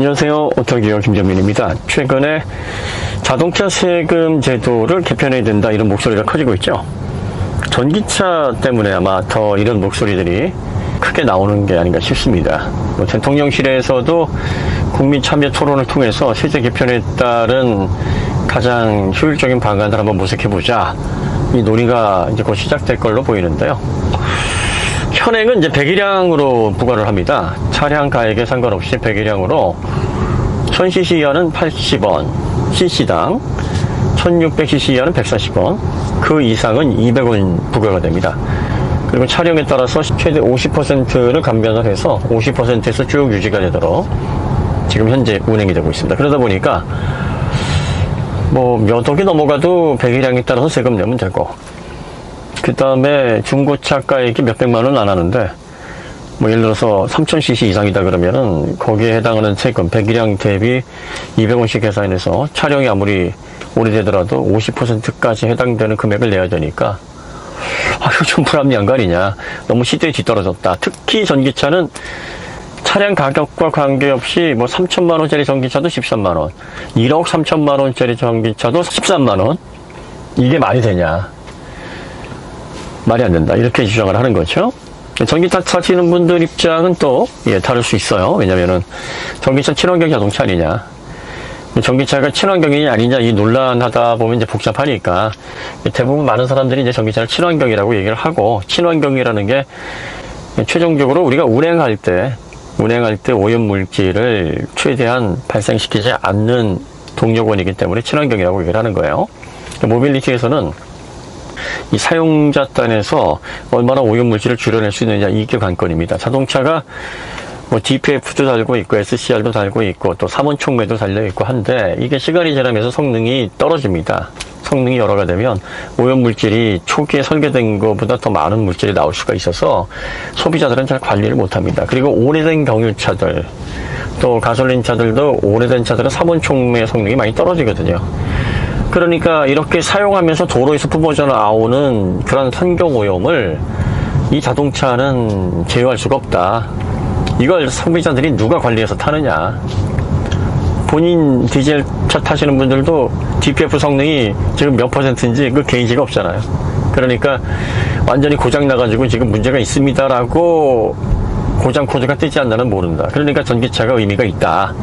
안녕하세요. 오토기어 김정민입니다. 최근에 자동차 세금 제도를 개편해야 된다, 이런 목소리가 커지고 있죠. 전기차 때문에 아마 더 이런 목소리들이 크게 나오는 게 아닌가 싶습니다. 대통령실에서도 국민 참여 토론을 통해서 세제 개편에 따른 가장 효율적인 방안을 한번 모색해보자, 이 논의가 이제 곧 시작될 걸로 보이는데요. 현행은 이제 배기량으로 부과를 합니다. 차량 가액에 상관없이 배기량으로 1000cc 이하는 80원, cc당 1600cc 이하는 140원, 그 이상은 200원 부과가 됩니다. 그리고 차량에 따라서 최대 50%를 감면을 해서 50%에서 쭉 유지가 되도록 지금 현재 운행이 되고 있습니다. 그러다 보니까 뭐 몇 억이 넘어가도 배기량에 따라서 세금 내면 되고, 그 다음에 중고차 가액이 몇백만 원 안 하는데, 뭐 예를 들어서 3000cc 이상이다 그러면은 거기에 해당하는 세금, 배기량 대비 200원씩 계산해서 차량이 아무리 오래되더라도 50%까지 해당되는 금액을 내야 되니까, 이거 좀 불합리한 거 아니냐. 너무 시대에 뒤떨어졌다. 특히 전기차는 차량 가격과 관계없이 뭐 3천만원짜리 전기차도 13만원, 1억 3천만원짜리 전기차도 13만원. 이게 말이 되냐. 말이 안 된다, 이렇게 주장을 하는 거죠. 전기차 타시는 분들 입장은 또 다를 수 있어요. 왜냐면은 전기차 친환경 자동차 아니냐, 전기차가 친환경이 아니냐, 이 논란하다 보면 이제 복잡하니까 대부분 많은 사람들이 이제 전기차를 친환경이라고 얘기를 하고, 친환경이라는 게 최종적으로 우리가 운행할 때 오염 물질을 최대한 발생시키지 않는 동력원이기 때문에 친환경이라고 얘기를 하는 거예요. 모빌리티에서는 이 사용자 단에서 얼마나 오염물질을 줄여낼 수 있느냐, 이게 관건입니다. 자동차가 뭐 DPF도 달고 있고 SCR도 달고 있고 또 삼원촉매도 달려있고 한데, 이게 시간이 지나면서 성능이 떨어집니다. 성능이 열화가 되면 오염물질이 초기에 설계된 것보다 더 많은 물질이 나올 수가 있어서 소비자들은 잘 관리를 못합니다. 그리고 오래된 경유차들, 또 가솔린 차들도 오래된 차들은 삼원촉매 성능이 많이 떨어지거든요. 그러니까 이렇게 사용하면서 도로에서 뿜어져 나오는 그런 환경오염을 이 자동차는 제어할 수가 없다. 이걸 소비자들이 누가 관리해서 타느냐. 본인 디젤차 타시는 분들도 DPF 성능이 지금 몇 %인지 그 게이지가 없잖아요. 그러니까 완전히 고장 나가지고 지금 문제가 있습니다라고 고장 코드가 뜨지 않나는 모른다. 그러니까 전기차가 의미가 있다.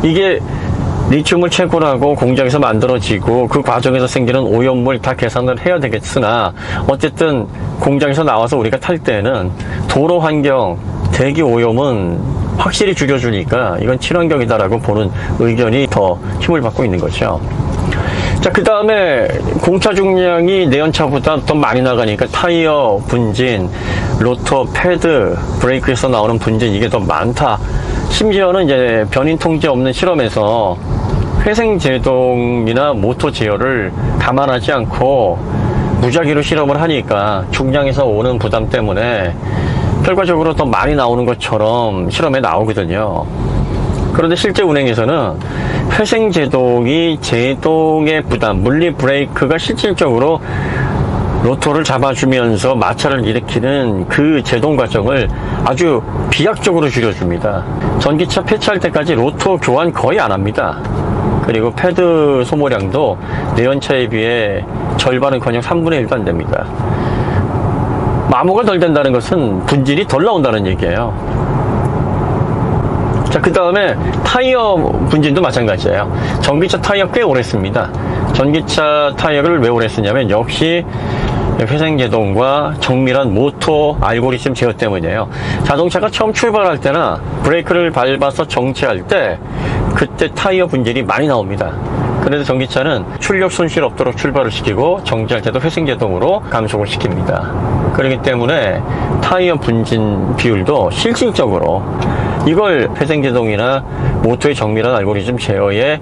이게 리튬을 채굴하고 공장에서 만들어지고 그 과정에서 생기는 오염물 다 계산을 해야 되겠으나, 어쨌든 공장에서 나와서 우리가 탈 때는 도로 환경, 대기 오염은 확실히 줄여주니까 이건 친환경이다라고 보는 의견이 더 힘을 받고 있는 거죠. 자, 그 다음에 공차 중량이 내연차보다 더 많이 나가니까 타이어 분진, 로터, 패드, 브레이크에서 나오는 분진, 이게 더 많다. 심지어는 이제 변인 통제 없는 실험에서 회생 제동이나 모터 제어를 감안하지 않고 무작위로 실험을 하니까 중량에서 오는 부담 때문에 결과적으로 더 많이 나오는 것처럼 실험에 나오거든요. 그런데 실제 운행에서는 회생 제동이 제동의 부담, 물리 브레이크가 실질적으로 로터를 잡아주면서 마찰을 일으키는 그 제동 과정을 아주 비약적으로 줄여줍니다. 전기차 폐차할 때까지 로터 교환 거의 안 합니다. 그리고 패드 소모량도 내연차에 비해 절반은커녕 3분의 1도 안 됩니다. 마모가 덜 된다는 것은 분질이 덜 나온다는 얘기예요. 자, 그 다음에 타이어 분진도 마찬가지예요. 전기차 타이어 꽤 오래 씁니다. 전기차 타이어를 왜 오래 쓰냐면 역시 회생제동과 정밀한 모터 알고리즘 제어 때문이에요. 자동차가 처음 출발할 때나 브레이크를 밟아서 정체할 때, 그때 타이어 분질이 많이 나옵니다. 그래서 전기차는 출력 손실 없도록 출발을 시키고 정지할 때도 회생제동으로 감속을 시킵니다. 그렇기 때문에 타이어 분진 비율도 실질적으로 이걸 회생제동이나 모터의 정밀한 알고리즘 제어에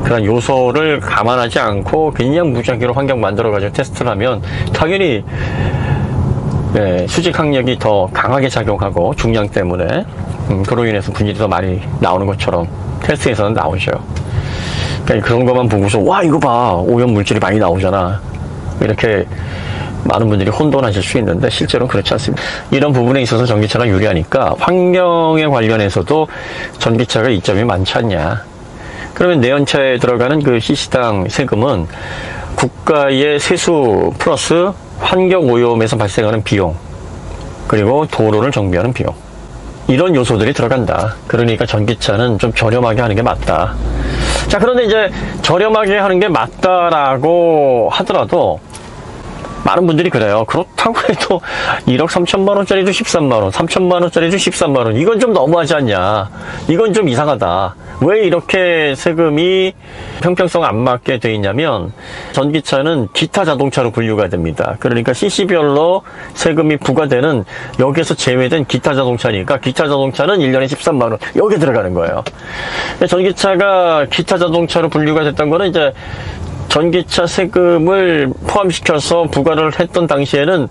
그런 요소를 감안하지 않고 그냥 무작위로 환경 만들어가지고 테스트를 하면 당연히 수직 항력이 더 강하게 작용하고 중량 때문에 그로 인해서 분질이 더 많이 나오는 것처럼 테스트에서는 나오죠. 그러니까 그런 것만 보고서 와, 이거 봐, 오염 물질이 많이 나오잖아, 이렇게 많은 분들이 혼돈하실 수 있는데 실제로는 그렇지 않습니다. 이런 부분에 있어서 전기차가 유리하니까 환경에 관련해서도 전기차가 이점이 많지 않냐. 그러면 내연차에 들어가는 그 시시당 세금은 국가의 세수 플러스 환경오염에서 발생하는 비용, 그리고 도로를 정비하는 비용, 이런 요소들이 들어간다. 그러니까 전기차는 좀 저렴하게 하는 게 맞다. 자, 그런데 이제 저렴하게 하는 게 맞다라고 하더라도 많은 분들이 그래요. 그렇다고 해도 1억 3천만 원짜리도 13만 원, 3천만 원짜리도 13만 원. 이건 좀 너무하지 않냐. 이건 좀 이상하다. 왜 이렇게 세금이 형평성 안 맞게 돼 있냐면 전기차는 기타 자동차로 분류가 됩니다. 그러니까 CC별로 세금이 부과되는 여기에서 제외된 기타 자동차니까 기타 자동차는 1년에 13만 원 여기에 들어가는 거예요. 전기차가 기타 자동차로 분류가 됐던 거는 이제 전기차 세금을 포함시켜서 부과를 했던 당시에는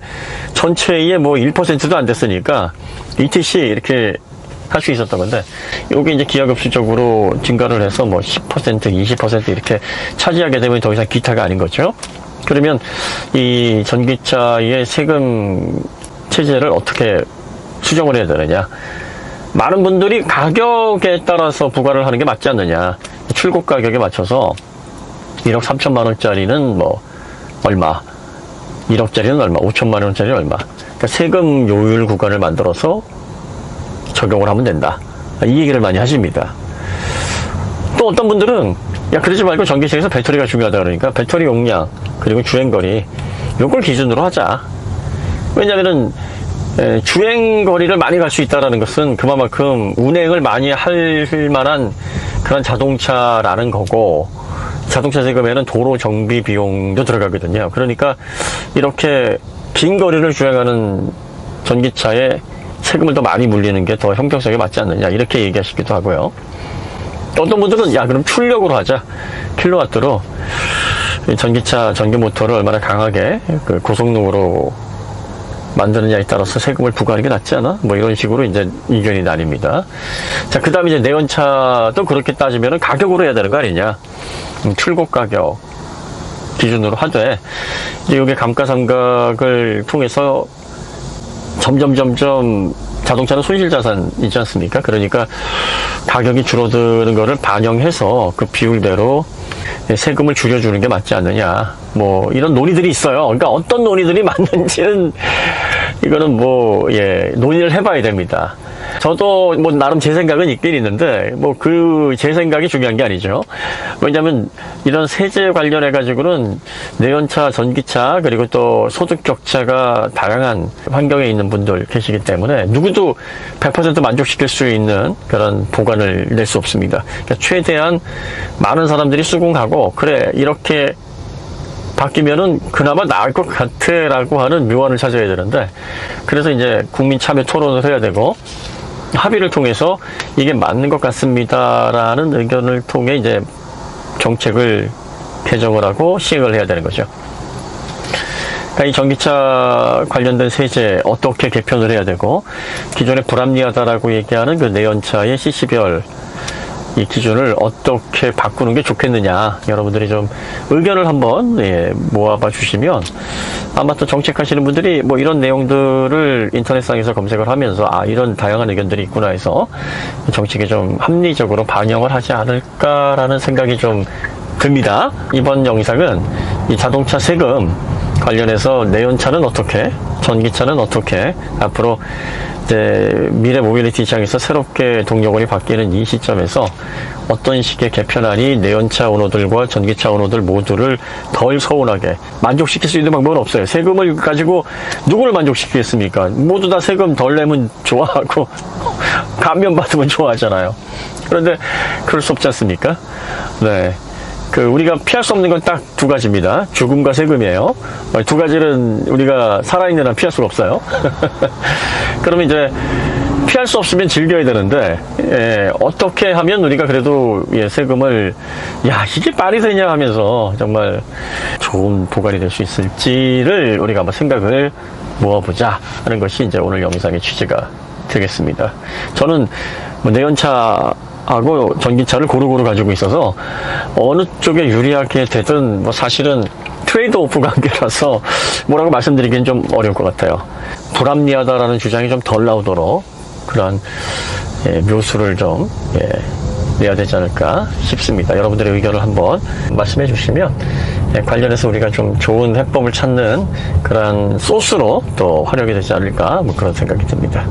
전체의 뭐 1%도 안 됐으니까 ETC 이렇게 할 수 있었던 건데, 요게 이제 기하급수적으로 증가를 해서 뭐 10%, 20% 이렇게 차지하게 되면 더 이상 기타가 아닌 거죠. 그러면 이 전기차의 세금 체제를 어떻게 수정을 해야 되느냐. 많은 분들이 가격에 따라서 부과를 하는 게 맞지 않느냐. 출고 가격에 맞춰서 1억 3천만 원짜리는 뭐 얼마, 1억짜리는 얼마, 5천만 원짜리는 얼마. 그러니까 세금 요율 구간을 만들어서 적용을 하면 된다. 이 얘기를 많이 하십니다. 또 어떤 분들은 야 그러지 말고 전기차에서 배터리가 중요하다 그러니까 배터리 용량 그리고 주행거리 요걸 기준으로 하자. 왜냐면은 주행거리를 많이 갈 수 있다는 것은 그만큼 운행을 많이 할 만한 그런 자동차라는 거고, 자동차 세금에는 도로 정비 비용도 들어가거든요. 그러니까 이렇게 긴 거리를 주행하는 전기차에 세금을 더 많이 물리는 게 더 형평성에 맞지 않느냐 이렇게 얘기하시기도 하고요. 어떤 분들은 야 그럼 출력으로 하자. 킬로와트로 전기차 전기 모터를 얼마나 강하게 그 고성능으로 만드느냐에 따라서 세금을 부과하는 게 낫지 않아? 뭐 이런 식으로 이제 의견이 나뉩니다. 자, 그 다음에 이제 내연차도 그렇게 따지면은 가격으로 해야 되는 거 아니냐? 출고 가격 기준으로 하되, 이제 이게 감가상각을 통해서 점점 자동차는 손실자산 있지 않습니까? 그러니까 가격이 줄어드는 거를 반영해서 그 비율대로 세금을 줄여주는 게 맞지 않느냐. 뭐 이런 논의들이 있어요. 그러니까 어떤 논의들이 맞는지는 이거는 뭐 논의를 해봐야 됩니다. 저도 뭐 나름 제 생각은 있긴 있는데 뭐 제 생각이 중요한 게 아니죠. 왜냐하면 이런 세제 관련해 가지고는 내연차, 전기차 그리고 또 소득 격차가 다양한 환경에 있는 분들 계시기 때문에 누구도 100% 만족시킬 수 있는 그런 보관을 낼 수 없습니다. 그러니까 최대한 많은 사람들이 수긍하고 그래 이렇게 바뀌면은 그나마 나을 것 같아라고 하는 묘안을 찾아야 되는데, 그래서 이제 국민 참여 토론을 해야 되고 합의를 통해서 이게 맞는 것 같습니다라는 의견을 통해 이제 정책을 개정을 하고 시행을 해야 되는 거죠. 그러니까 이 전기차 관련된 세제 어떻게 개편을 해야 되고, 기존에 불합리하다라고 얘기하는 그 내연차의 CC별 이 기준을 어떻게 바꾸는 게 좋겠느냐, 여러분들이 좀 의견을 한번 모아봐 주시면 아마 또 정책하시는 분들이 뭐 이런 내용들을 인터넷상에서 검색을 하면서 이런 다양한 의견들이 있구나 해서 정책에 좀 합리적으로 반영을 하지 않을까라는 생각이 좀 듭니다. 이번 영상은 이 자동차 세금 관련해서 내연차는 어떻게, 전기차는 어떻게, 앞으로 이제 미래 모빌리티 시장에서 새롭게 동력원이 바뀌는 이 시점에서 어떤 식의 개편안이 내연차 오너들과 전기차 오너들 모두를 덜 서운하게 만족시킬 수 있는 방법은 없어요. 세금을 가지고 누구를 만족시키겠습니까? 모두 다 세금 덜 내면 좋아하고 감면 받으면 좋아하잖아요. 그런데 그럴 수 없지 않습니까? 네. 우리가 피할 수 없는 건 딱 두 가지입니다. 죽음과 세금이에요. 두 가지는 우리가 살아있는 한 피할 수가 없어요. 그러면 이제 피할 수 없으면 즐겨야 되는데, 어떻게 하면 우리가 그래도 세금을, 이게 말이 되냐 하면서 정말 좋은 보관이 될 수 있을지를 우리가 한번 생각을 모아보자 하는 것이 이제 오늘 영상의 취지가 되겠습니다. 저는 내연차 하고 전기차를 고루고루 가지고 있어서 어느 쪽에 유리하게 되든 뭐 사실은 트레이드 오프 관계라서 뭐라고 말씀드리기는 좀 어려울 것 같아요. 불합리하다라는 주장이 좀 덜 나오도록 그런 묘수를 좀 내야 되지 않을까 싶습니다. 여러분들의 의견을 한번 말씀해 주시면 관련해서 우리가 좀 좋은 해법을 찾는 그런 소스로 또 활용이 되지 않을까 뭐 그런 생각이 듭니다.